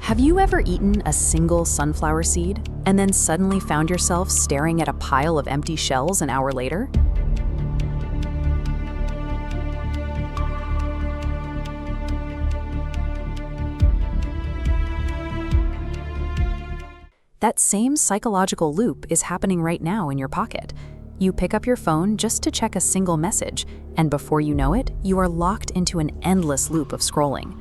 Have you ever eaten a single sunflower seed and then suddenly found yourself staring at a pile of empty shells an hour later? That same psychological loop is happening right now in your pocket. You pick up your phone just to check a single message, and before you know it, you are locked into an endless loop of scrolling.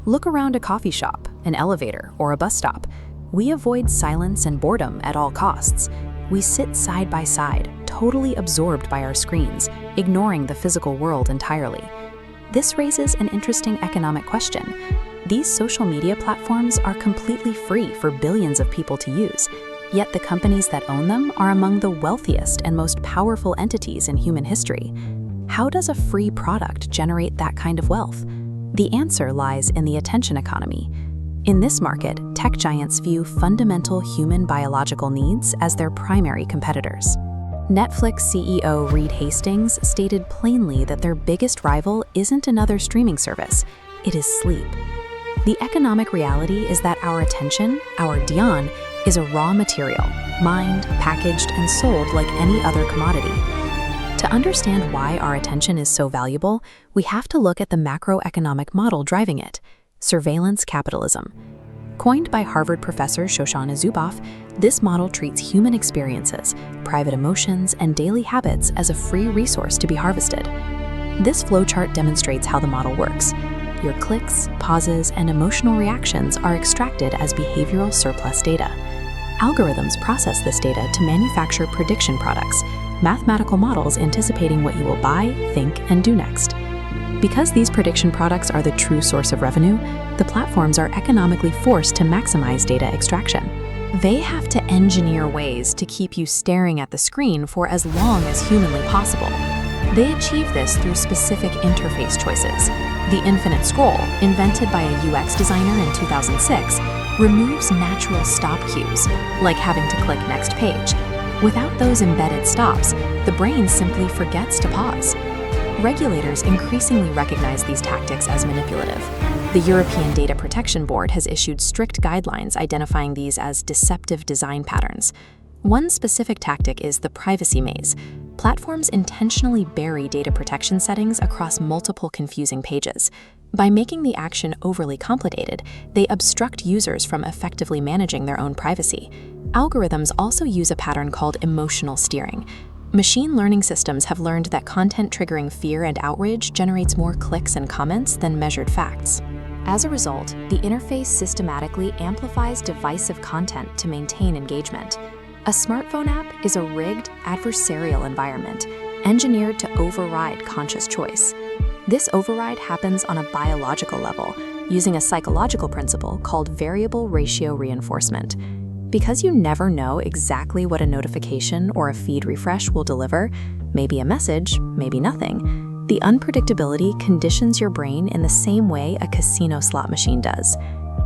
Look around a coffee shop, an elevator, or a bus stop. We avoid silence and boredom at all costs. We sit side by side, totally absorbed by our screens, ignoring the physical world entirely. This raises an interesting economic question. These social media platforms are completely free for billions of people to use, yet the companies that own them are among the wealthiest and most powerful entities in human history. How does a free product generate that kind of wealth? The answer lies in the attention economy. In this market, tech giants view fundamental human biological needs as their primary competitors. Netflix CEO Reed Hastings stated plainly that their biggest rival isn't another streaming service, it is sleep. The economic reality is that our attention, our dhyan, is a raw material, mined, packaged, and sold like any other commodity. To understand why our attention is so valuable, we have to look at the macroeconomic model driving it: surveillance capitalism. Coined by Harvard professor Shoshana Zuboff, this model treats human experiences, private emotions, and daily habits as a free resource to be harvested. This flowchart demonstrates how the model works. Your clicks, pauses, and emotional reactions are extracted as behavioral surplus data. Algorithms process this data to manufacture prediction products, mathematical models anticipating what you will buy, think, and do next. Because these prediction products are the true source of revenue, the platforms are economically forced to maximize data extraction. They have to engineer ways to keep you staring at the screen for as long as humanly possible. They achieve this through specific interface choices. The infinite scroll, invented by a UX designer in 2006, removes natural stop cues, like having to click next page. Without those embedded stops, the brain simply forgets to pause. Regulators increasingly recognize these tactics as manipulative. The European Data Protection Board has issued strict guidelines identifying these as deceptive design patterns. One specific tactic is the privacy maze. Platforms intentionally bury data protection settings across multiple confusing pages. By making the action overly complicated, they obstruct users from effectively managing their own privacy. Algorithms also use a pattern called emotional steering. Machine learning systems have learned that content triggering fear and outrage generates more clicks and comments than measured facts. As a result, the interface systematically amplifies divisive content to maintain engagement. A smartphone app is a rigged, adversarial environment, engineered to override conscious choice. This override happens on a biological level, using a psychological principle called variable ratio reinforcement. Because you never know exactly what a notification or a feed refresh will deliver, maybe a message, maybe nothing, the unpredictability conditions your brain in the same way a casino slot machine does.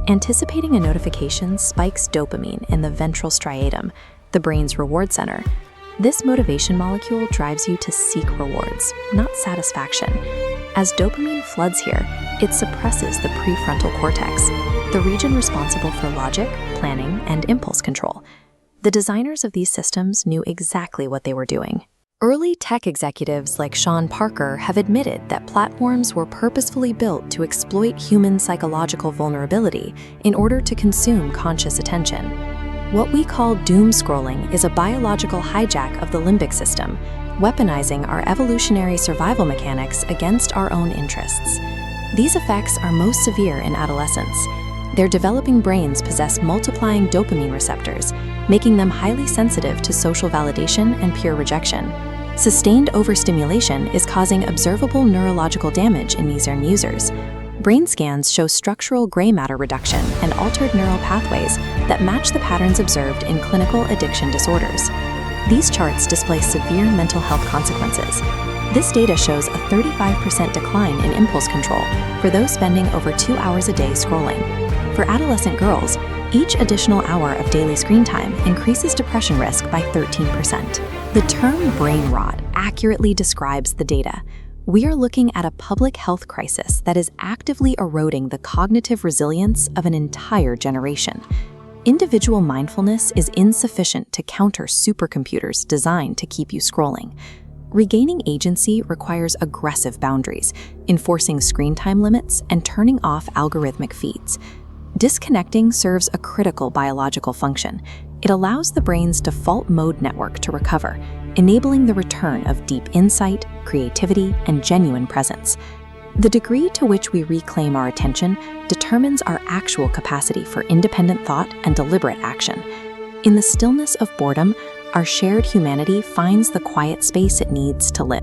Anticipating a notification spikes dopamine in the ventral striatum, the brain's reward center. This motivation molecule drives you to seek rewards, not satisfaction. As dopamine floods here, it suppresses the prefrontal cortex, the region responsible for logic, planning, and impulse control. The designers of these systems knew exactly what they were doing. Early tech executives like Sean Parker have admitted that platforms were purposefully built to exploit human psychological vulnerability in order to consume conscious attention. What we call doom scrolling is a biological hijack of the limbic system, weaponizing our evolutionary survival mechanics against our own interests. These effects are most severe in adolescence. Their developing brains possess multiplying dopamine receptors, making them highly sensitive to social validation and peer rejection. Sustained overstimulation is causing observable neurological damage in these young users. Brain scans show structural gray matter reduction and altered neural pathways that match the patterns observed in clinical addiction disorders. These charts display severe mental health consequences. This data shows a 35% decline in impulse control for those spending over 2 hours a day scrolling. For adolescent girls, each additional hour of daily screen time increases depression risk by 13%. The term brain rot accurately describes the data. We are looking at a public health crisis that is actively eroding the cognitive resilience of an entire generation. Individual mindfulness is insufficient to counter supercomputers designed to keep you scrolling. Regaining agency requires aggressive boundaries, enforcing screen time limits and turning off algorithmic feeds. Disconnecting serves a critical biological function. It allows the brain's default mode network to recover, enabling the return of deep insight, creativity, and genuine presence. The degree to which we reclaim our attention determines our actual capacity for independent thought and deliberate action. In the stillness of boredom, our shared humanity finds the quiet space it needs to live.